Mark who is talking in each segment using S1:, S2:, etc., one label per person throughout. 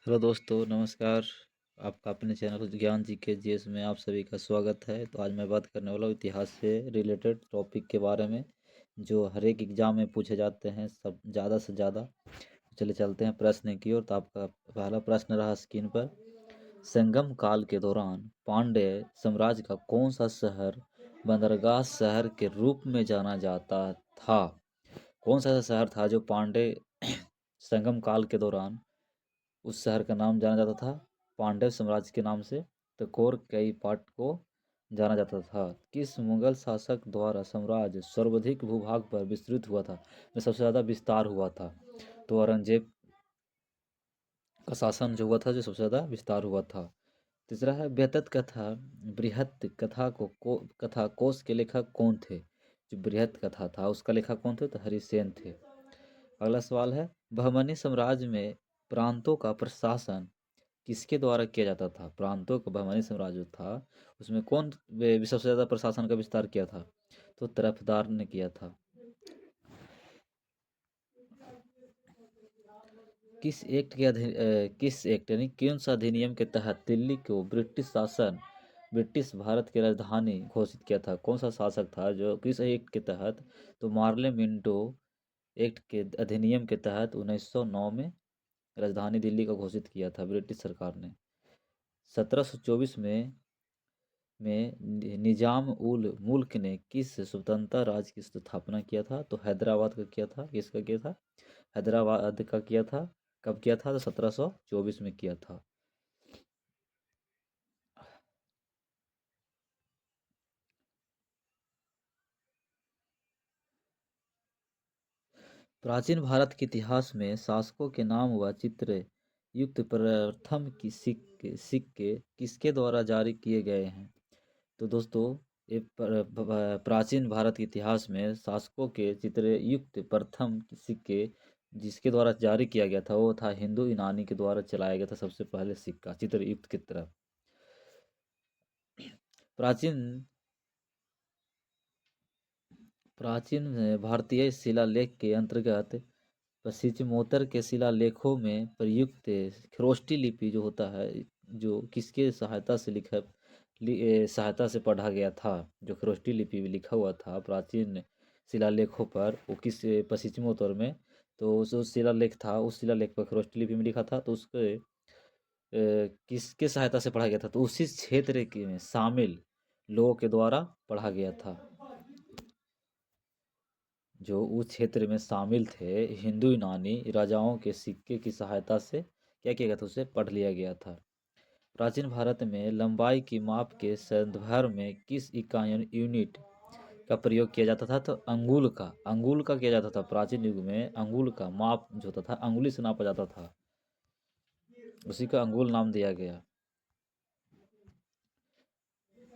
S1: Hello दोस्तों, नमस्कार। आपका अपने चैनल ज्ञान जी के जीएस में आप सभी का स्वागत है। तो आज मैं बात करने वाला हूँ इतिहास से रिलेटेड टॉपिक के बारे में, जो हर एक एग्जाम में पूछे जाते हैं, सब ज़्यादा से ज़्यादा। चले चलते हैं प्रश्न की ओर। तो आपका पहला प्रश्न रहा स्क्रीन पर। संगम काल के दौरान पांड्य साम्राज्य का कौन सा शहर बंदरगाह शहर के रूप में जाना जाता था? कौन सा ऐसा शहर था जो पांड्य संगम काल के दौरान उस शहर का नाम जाना जाता था पांड्य साम्राज्य के नाम से? तो कोर कई पार्ट को जाना जाता था। किस मुगल शासक द्वारा साम्राज्य सर्वाधिक भूभाग पर विस्तृत हुआ था, में सबसे ज़्यादा विस्तार हुआ था? तो औरंगजेब का शासन जो हुआ था, जो सबसे ज़्यादा विस्तार हुआ था। तीसरा है बृहत कथा। बृहत कथा कथा कोश के लेखक कौन थे? जो बृहत कथा था उसका लेखक कौन थे? तो हरिसेन थे। अगला सवाल है बहमनी साम्राज्य में प्रांतों का प्रशासन किसके द्वारा किया जाता था? प्रांतों का बहमनी साम्राज्य जो था उसमें कौन सबसे ज़्यादा प्रशासन का विस्तार किया था? तो तरफदार ने किया था। किस एक्ट यानी कौन सा अधिनियम के तहत दिल्ली को ब्रिटिश भारत की राजधानी घोषित किया था? कौन सा शासक था जो किस एक्ट के तहत? तो मार्ले मिंटो एक्ट के अधिनियम के तहत 1909 में राजधानी दिल्ली का घोषित किया था ब्रिटिश सरकार ने। 1724 में निजाम उल मुल्क ने किस स्वतंत्रता राज्य की स्थापना किया था? तो हैदराबाद का किया था। किसका किया था? हैदराबाद का किया था। कब किया था? तो 1724 में किया था। प्राचीन भारत के इतिहास में शासकों के नाम व चित्र युक्त प्रथम की सिक्के किसके द्वारा जारी किए गए हैं? तो दोस्तों, ये प्राचीन भारत के इतिहास में शासकों के चित्र युक्त प्रथम सिक्के जिसके द्वारा जारी किया गया था वो था हिंदू यूनानी के द्वारा चलाया गया था सबसे पहले सिक्का चित्र युक्त की तरफ। प्राचीन प्राचीन भारतीय शिलालेख के अंतर्गत पश्चिमोत्तर के शिलालेखों में प्रयुक्त खरोष्टी लिपि जो होता है, जो किसके सहायता से सहायता से पढ़ा गया था? जो खरोष्टी लिपि में लिखा हुआ था प्राचीन शिलालेखों पर, वो किस पश्चिमोत्तर में? तो जो शिलालेख था उस शिलालेख पर खरोष्टी लिपि में लिखा था, तो उसके किसके सहायता से पढ़ा गया था? तो उसी क्षेत्र के में शामिल लोगों के द्वारा पढ़ा गया था। जो उस क्षेत्र में शामिल थे हिंदू यूनानी राजाओं के सिक्के की सहायता से क्या किया गया था? उसे पढ़ लिया गया था। प्राचीन भारत में लंबाई की माप के संदर्भ में किस इकाई यूनिट का प्रयोग किया जाता था? तो अंगुल का किया जाता था। प्राचीन युग में अंगुल का माप जो होता था, अंगुली से नापा जाता था, उसी का अंगुल नाम दिया गया।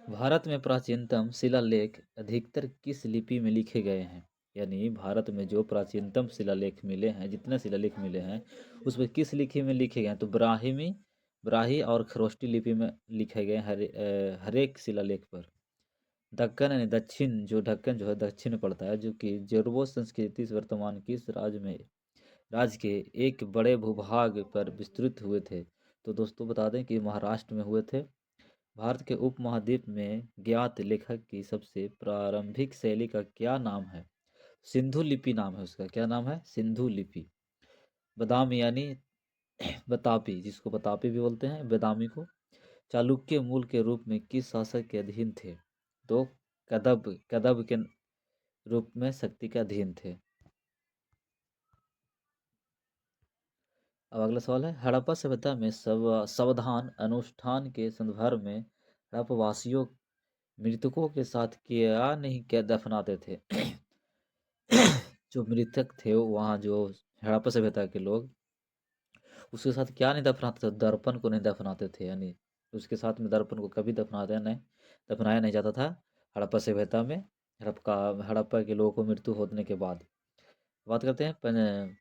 S1: भारत में प्राचीनतम शिलालेख अधिकतर किस लिपि में लिखे गए हैं? यानी भारत में जो प्राचीनतम शिलालेख मिले हैं, जितने शिलालेख मिले हैं, उसमें किस लिपि में लिखे गए हैं? तो ब्राही और खरोष्टी लिपि में लिखे गए हैं हर एक शिलालेख पर। दक्कन यानी दक्षिण, जो ढक्कन जो है दक्षिण में पड़ता है, जो कि जोरबो संस्कृति से वर्तमान किस राज्य के एक बड़े भूभाग पर विस्तृत हुए थे? तो दोस्तों बता दें कि महाराष्ट्र में हुए थे। भारत के उपमहाद्वीप में ज्ञात लेखक की सबसे प्रारंभिक शैली का क्या नाम है? सिंधु लिपि नाम है उसका। क्या नाम है? सिंधु लिपि। बदामी यानी बतापी, जिसको बतापी भी बोलते हैं, बदामी को चालुक्य मूल के रूप में किस शासक के अधीन थे? तो कदब के रूप में शक्ति के अधीन थे। अब अगला सवाल है हड़प्पा सभ्यता में सावधान अनुष्ठान के संदर्भ में हड़प्पवासियों मृतकों के साथ क्या नहीं क्या दफनाते थे? जो मृतक थे वहाँ, जो हड़प्पा सभ्यता के लोग, उसके साथ क्या नहीं दफनाते थे? दर्पण को नहीं दफनाते थे। यानी उसके साथ में दर्पण को कभी दफनाया नहीं जाता था हड़प्पा सभ्यता में। हड़प्पा के लोगों को मृत्यु होने के बाद। बात करते हैं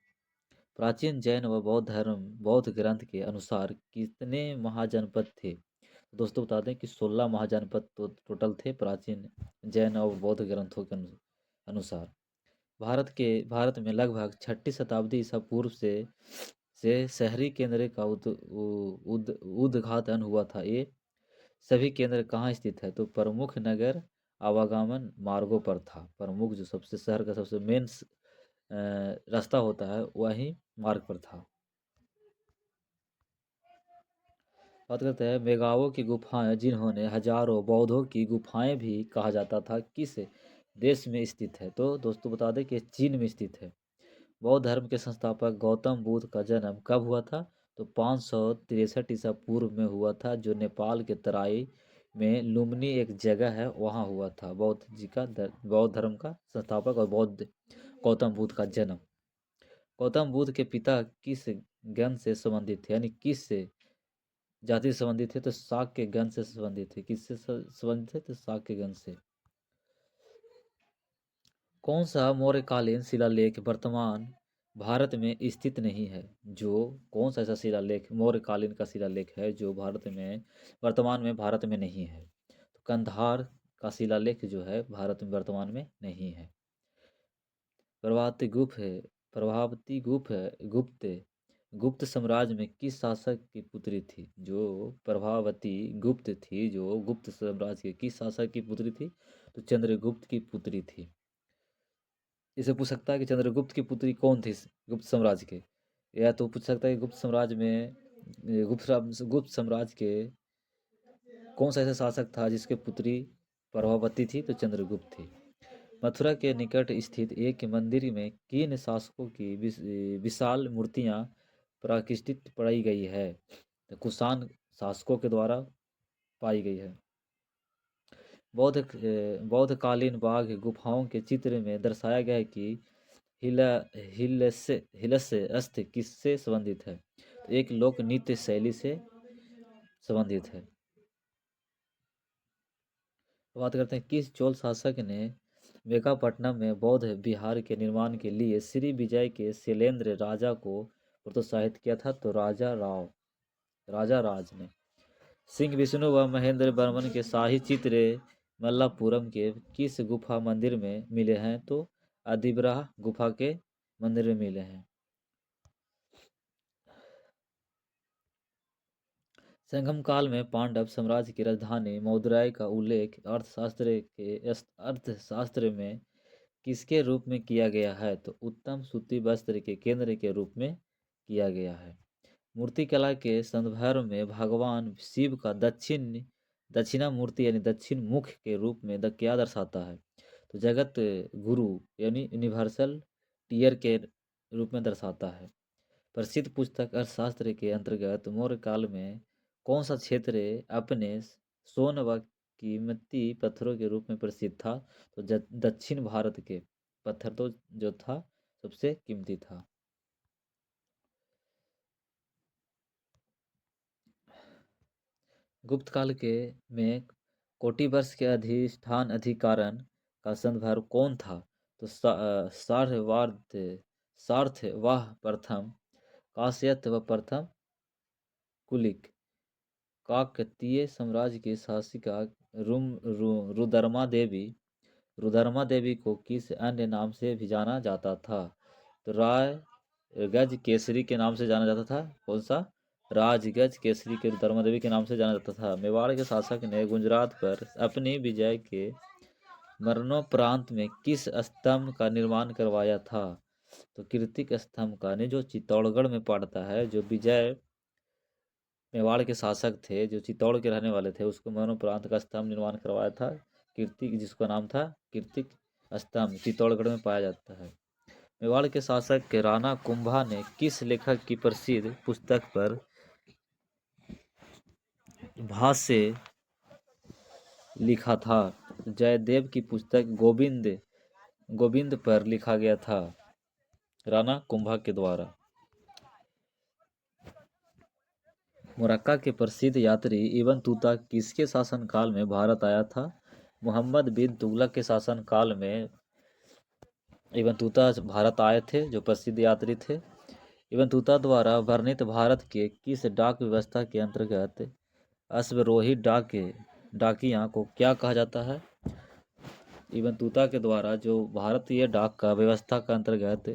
S1: प्राचीन जैन व बौद्ध ग्रंथ के अनुसार कितने महाजनपद थे? दोस्तों बता दें कि 16 महाजनपद तो टोटल थे प्राचीन जैन और बौद्ध ग्रंथों के अनुसार। भारत में लगभग 6ठी शताब्दी ईसा पूर्व से से शहरी केंद्र का उद्घाटन हुआ था। ये सभी केंद्र कहाँ स्थित है? तो प्रमुख नगर आवागमन मार्गों पर था। प्रमुख जो सबसे शहर का सबसे मेन रास्ता होता है वही मार्ग पर था। बात करते हैं मेगाओं की गुफाएं, जिन्होंने हजारों बौद्धों की गुफाएं भी कहा जाता था, किस देश में स्थित है? तो दोस्तों बता दें कि चीन में स्थित है। बौद्ध धर्म के संस्थापक गौतम बुद्ध का जन्म कब हुआ था? तो 563 ईसा पूर्व में हुआ था, जो नेपाल के तराई में लुम्बिनी एक जगह है वहाँ हुआ था। बौद्ध धर्म का संस्थापक और बौद्ध गौतम बुद्ध का जन्म। गौतम बुद्ध के पिता किस गण से संबंधित थे, यानी किस जाति से संबंधित थे? तो शाक के गण से संबंधित थे। किससे संबंधित थे? तो शाक के गण से। कौन सा मौर्यकालीन शिलालेख वर्तमान भारत में स्थित नहीं है? जो कौन सा ऐसा शिलालेख मौर्यकालीन का शिलालेख है जो वर्तमान में भारत में नहीं है? तो कंधार का शिलालेख जो है भारत में वर्तमान में नहीं है। प्रभावती गुप्त है प्रभावती गुप्त गुप्त साम्राज्य में किस शासक की पुत्री थी? जो प्रभावती गुप्त थी, जो गुप्त साम्राज्य के किस शासक की पुत्री थी? तो चंद्रगुप्त की पुत्री थी। इसे पूछ सकता है कि चंद्रगुप्त की पुत्री कौन थी गुप्त साम्राज्य के, या तो पूछ सकता है कि गुप्त साम्राज्य में गुप्त साम्राज्य के कौन सा ऐसा शासक था जिसके पुत्री प्रभावती थी? तो चंद्रगुप्त थी। मथुरा के निकट स्थित एक मंदिर में किन शासकों की विशाल मूर्तियां प्रतिष्ठित पाई गई है? तो कुषाण शासकों के द्वारा पाई गई है। बौद्धकालीन बाघ गुफाओं के चित्र में दर्शाया गया है कि हिला हिलस्य अस्त किससे संबंधित है? तो एक लोक नृत्य शैली से संबंधित है। बात करते हैं किस चोल शासक ने मेकापट्टनम में बौद्ध विहार के निर्माण के लिए श्री विजय के शैलेंद्र राजा को प्रोत्साहित किया था? तो राजा राज ने। सिंह विष्णु व महेंद्र वर्मन के शाही चित्र मल्लापुरम के किस गुफा मंदिर में मिले हैं? तो अधिवराह गुफा के मंदिर में मिले हैं। संगम काल में पांडव साम्राज्य की राजधानी मदुरै का उल्लेख अर्थशास्त्र में किसके रूप में किया गया है? तो उत्तम सूती वस्त्र के केंद्र के रूप में किया गया है। मूर्तिकला के संदर्भ में भगवान शिव का दक्षिणा मूर्ति यानी दक्षिण मुख के रूप में क्या दर्शाता है? तो जगत गुरु यानी यूनिवर्सल टीयर के रूप में दर्शाता है। प्रसिद्ध पुस्तक अर्थशास्त्र के अंतर्गत मौर्य काल में कौन सा क्षेत्र अपने सोन व कीमती पत्थरों के रूप में प्रसिद्ध था? तो दक्षिण भारत के पत्थर तो जो था सबसे कीमती था। गुप्त काल के में कोटि वर्ष के अधिष्ठान अधिकारण का संदर्भ कौन था? तो सार्थवाह प्रथम काश्यप व प्रथम कुलिक। काकतीय साम्राज्य की शासिका रुद्रमा देवी को किस अन्य नाम से भी जाना जाता था? तो राय गज केसरी के नाम से जाना जाता था। कौन सा? राजगज केसरी के रुद्रमा देवी के नाम से जाना जाता था। मेवाड़ के शासक ने गुजरात पर अपनी विजय के मरणोपरांत में किस स्तंभ का निर्माण करवाया था? तो कीर्तिक स्तंभ का, ने जो चित्तौड़गढ़ में पड़ता है, जो विजय मेवाड़ के शासक थे, जो चित्तौड़ के रहने वाले थे, उसको मरणोपरांत का स्तंभ निर्माण करवाया था कीर्तिक, जिसका नाम था कीर्तिक स्तंभ, चित्तौड़गढ़ में पाया जाता है। मेवाड़ के शासक के राणा कुंभा ने किस लेखक की प्रसिद्ध पुस्तक पर भाष्य लिखा था? जयदेव की पुस्तक गोविंद पर लिखा गया था राणा कुंभा के द्वारा। मोरक्का के प्रसिद्ध यात्री इब्न तूता किसके शासनकाल में भारत आया था? मोहम्मद बिन तुगलक के शासनकाल में इब्न तूता भारत आए थे, जो प्रसिद्ध यात्री थे। इब्न तूता द्वारा वर्णित भारत के किस डाक व्यवस्था के अंतर्गत अश्वरोही डाकिया को क्या कहा जाता है? इब्न तूता के द्वारा जो भारतीय डाक का व्यवस्था के अंतर्गत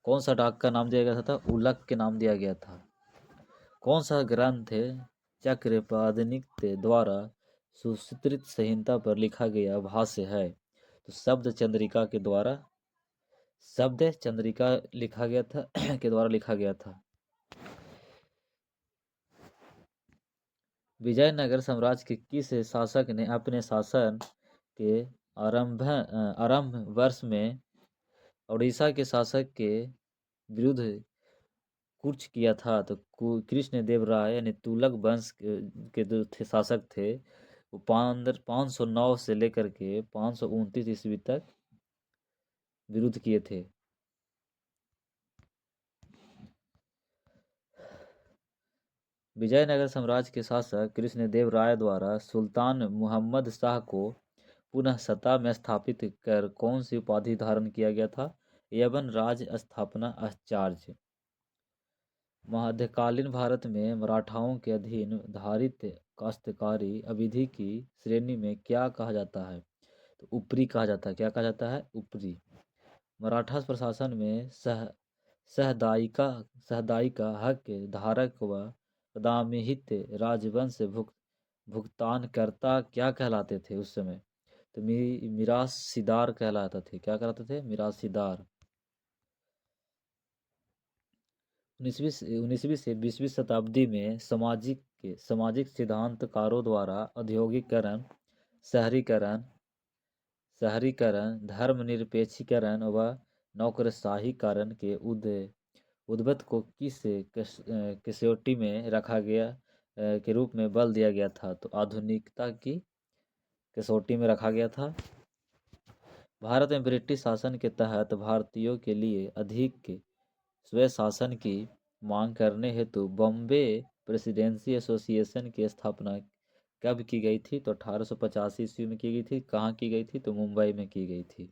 S1: कौन सा डाक का नाम दिया गया था? उलक के नाम दिया गया था। कौन सा ग्रंथ चक्रपाणिक द्वारा सुश्रुत संहिता पर लिखा गया भाष्य है? तो शब्द चंद्रिका के द्वारा, शब्द चंद्रिका लिखा गया था के द्वारा लिखा गया था। विजयनगर साम्राज्य के किस शासक ने अपने शासन के आरंभ वर्ष में उड़ीसा के शासक के विरुद्ध कूच किया था? तो कृष्ण देव राय यानी तुगलक वंश के जो थे शासक थे, वो 509 से लेकर के 529 ईस्वी तक विरुद्ध किए थे। विजयनगर साम्राज्य के शासक कृष्णदेव राय द्वारा सुल्तान मुहम्मद शाह को पुनः सत्ता में स्थापित कर कौन सी उपाधि धारण किया गया था? यवन राज स्थापना आचार्य। मध्यकालीन भारत में मराठाओं के अधीन धारित काश्तकारी अवधि की श्रेणी में क्या कहा जाता है? तो उपरी कहा जाता है। क्या कहा जाता है? उपरी। मराठा प्रशासन में सहदाई का हक धारक व प्रदामिहित राजवंश भुगतानकर्ता क्या कहलाते थे उस समय? तो मिरासीदार कहलाते थे। क्या कहलाते थे? मिरासीदार। 19वीं से 20वीं शताब्दी में सामाजिक सिद्धांतकारों द्वारा औद्योगिकरण, शहरीकरण, धर्मनिरपेक्षीकरण व नौकरशाहीकरण के उद्भव को किस कसौटी में रखा गया के रूप में बल दिया गया था? तो आधुनिकता की कसौटी में रखा गया था। भारत में ब्रिटिश शासन के तहत भारतीयों के लिए अधिक स्वशासन की मांग करने हेतु बॉम्बे प्रेसिडेंसी एसोसिएशन की स्थापना कब की गई थी? तो 1885 ईस्वी में की गई थी। कहाँ की गई थी? तो मुंबई में की गई थी।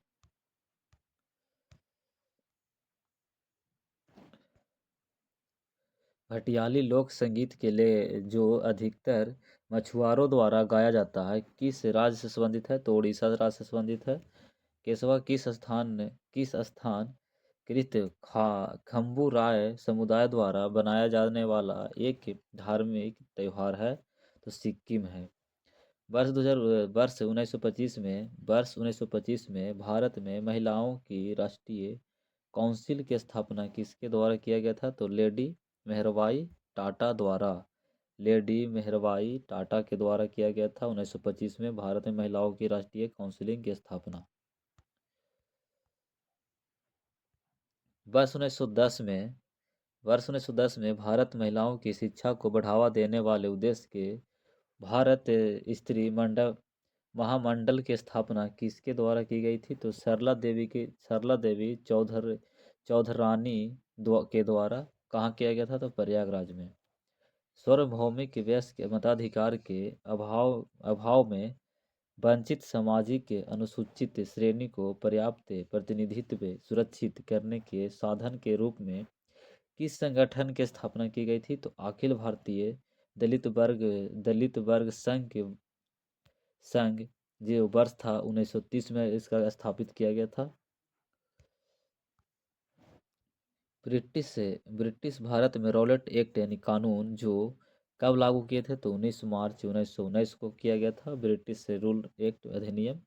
S1: भटियाली लोक संगीत के लिए जो अधिकतर मछुआरों द्वारा गाया जाता है, किस राज्य से संबंधित है? तो उड़ीसा राज्य से संबंधित है। केशवा किस स्थान कृत खम्बू राय समुदाय द्वारा बनाया जाने वाला एक धार्मिक त्योहार है? तो सिक्किम है। वर्ष 1925 में भारत में महिलाओं की राष्ट्रीय काउंसिल की स्थापना किसके द्वारा किया गया था? तो लेडी मेहरबाई टाटा द्वारा। लेडी मेहरबाई टाटा के द्वारा किया गया था 1925 में भारत में महिलाओं की राष्ट्रीय काउंसिल की स्थापना। वर्ष 1910 में भारत महिलाओं की शिक्षा को बढ़ावा देने वाले उद्देश्य के भारत स्त्री महामंडल की स्थापना किसके द्वारा की गई थी? तो सरला देवी चौधरानी के द्वारा। कहाँ किया गया था? तो प्रयागराज में। सार्वभौमिक व्यस्क के मताधिकार के अभाव में वंचित सामाजिक अनुसूचित श्रेणी को पर्याप्त प्रतिनिधित्व सुरक्षित करने के साधन के रूप में किस संगठन की स्थापना की गई थी? तो अखिल भारतीय दलित वर्ग संघ जो वर्ष था 1930 में इसका स्थापित किया गया था। ब्रिटिश भारत में रॉलेट एक्ट यानी कानून जो कब लागू किए थे? तो 19 मार्च 1919 को किया गया था ब्रिटिश रूल एक्ट अधिनियम।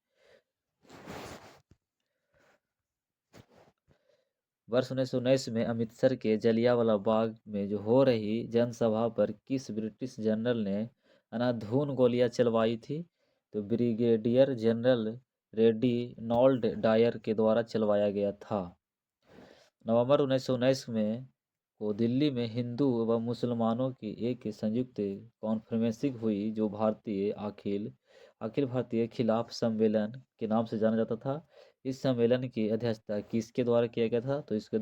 S1: वर्ष 1919 में अमृतसर के जलियांवाला बाग में जो हो रही जनसभा पर किस ब्रिटिश जनरल ने अंधाधुंध गोलियां चलवाई थी? तो ब्रिगेडियर जनरल रेजिनाल्ड डायर के द्वारा चलवाया गया था। नवंबर 1919 में को दिल्ली में हिंदू व मुसलमानों की एक संयुक्त कॉन्फ्रेंस हुई जो अखिल भारतीय खिलाफ सम्मेलन के नाम से जाना जाता था। इस सम्मेलन की अध्यक्षता किसके द्वारा किया गया था? तो इसकी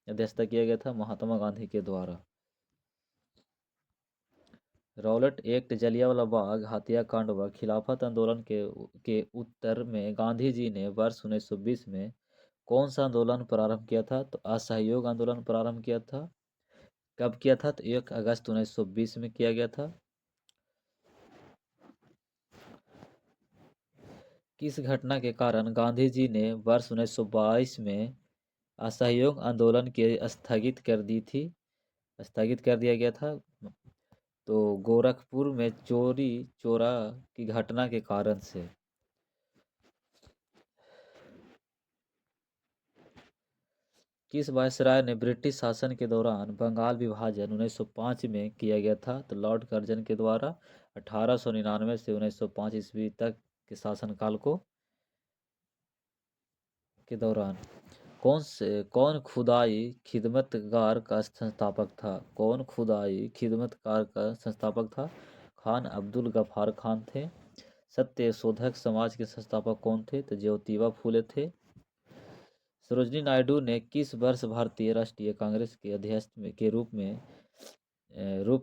S1: अध्यक्षता किया गया था महात्मा गांधी के द्वारा। रॉलेट एक्ट, जलियांवाला बाग हत्याकांड व खिलाफत आंदोलन के उत्तर में गांधी जी ने वर्ष 1920 में कौन सा आंदोलन प्रारंभ किया था? तो असहयोग आंदोलन प्रारंभ किया था। कब किया था? तो 1 अगस्त 1920 में किया गया था। किस घटना के कारण गांधी जी ने वर्ष 1922 में असहयोग आंदोलन के स्थगित कर दिया गया था। तो गोरखपुर में चोरी चोरा की घटना के कारण से। किस वायसराय ने ब्रिटिश शासन के दौरान बंगाल विभाजन 1905 में किया गया था? तो लॉर्ड कर्जन के द्वारा 1899 से 1905 ईस्वी तक के शासनकाल के दौरान। कौन खुदाई खिदमतगार का संस्थापक था? कौन खुदाई खिदमतगार का संस्थापक था? खान अब्दुल गफ्फार खान थे। सत्य शोधक समाज के संस्थापक कौन थे? तो ज्योतिबा फूले थे। सरोजिनी नायडू ने किस वर्ष भारतीय राष्ट्रीय कांग्रेस के अध्यक्ष के रूप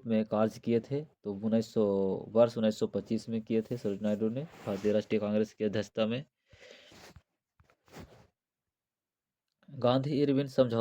S1: में कार्य किए थे? तो 1925 में किए थे सरोजिनी नायडू ने भारतीय राष्ट्रीय कांग्रेस की अध्यक्षता में। गांधी इरविन समझौता